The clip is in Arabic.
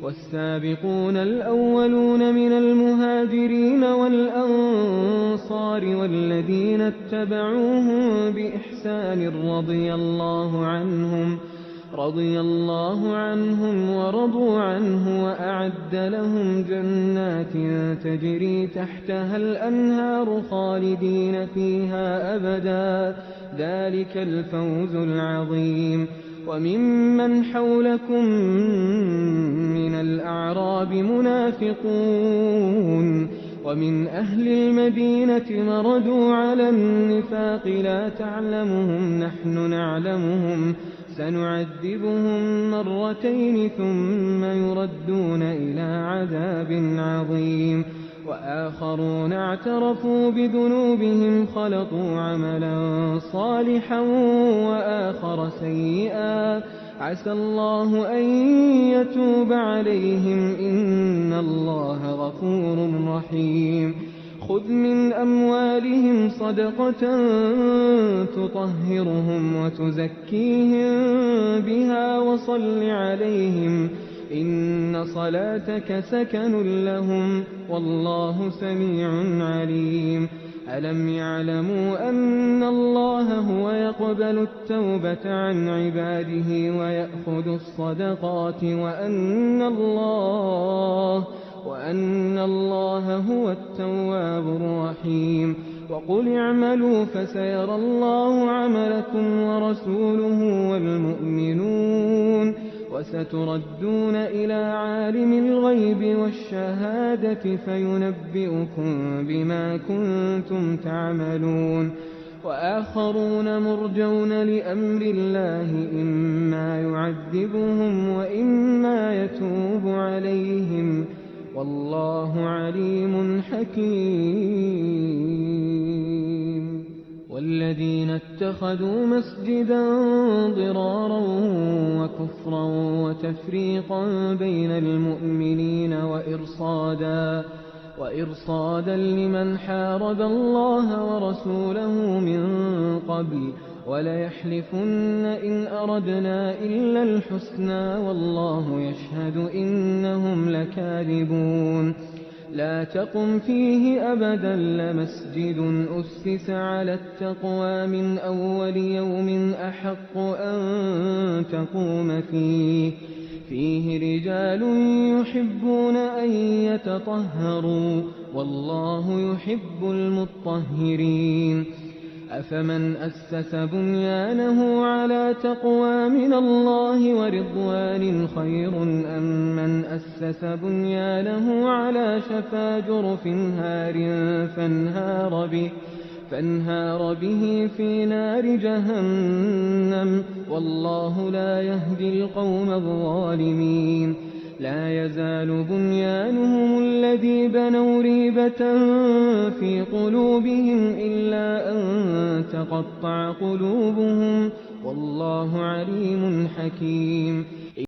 والسابقون الأولون من المهاجرين والأنصار والذين اتبعوهم بإحسان رضي الله عنهم ورضوا عنه وأعد لهم جنات تجري تحتها الأنهار خالدين فيها أبدا ذلك الفوز العظيم. وممن حولكم من الأعراب منافقون ومن أهل المدينة مردوا على النفاق لا تعلمهم نحن نعلمهم سنعذبهم مرتين ثم يردون إلى عذاب عظيم. وآخرون اعترفوا بذنوبهم خلطوا عملا صالحا وآخر سيئا عسى الله أن يتوب عليهم إن الله غفور رحيم. خذ من أموالهم صدقة تطهرهم وتزكيهم بها وصل عليهم إن صلاتك سكن لهم والله سميع عليم. ألم يعلموا أن الله هو يقبل التوبة عن عباده ويأخذ الصدقات وأن الله هو التواب الرحيم. وقل اعملوا فسيرى الله عملكم ورسوله والمؤمنون وستردون إلى عالم الغيب والشهادة فينبئكم بما كنتم تعملون. وآخرون مرجون لأمر الله إما يعذبهم وإما يتوب عليهم والله عليم حكيم. والذين اتخذوا مسجدا ضرارا وكفرا وتفريقا بين المؤمنين وإرصادا لمن حارب الله ورسوله من قبل وليحلفن إن أردنا إلا الحسنى والله يشهد إنهم لكاذبون. لا تقم فيه أبدا لمسجد أسس على التقوى من أول يوم أحق أن تقوم فيه رجال يحبون أن يتطهروا والله يحب المطهرين. أفمن أسس بنيانه على تقوى من الله ورضوان خير أم من أسس بنيانه على شفا جرف هار فانهار به في نار جهنم والله لا يهدي القوم الظالمين. لا يزال بنيانهم الذي بنوا ريبة في قلوبهم إلا أن تقطع قلوبهم والله عليم حكيم.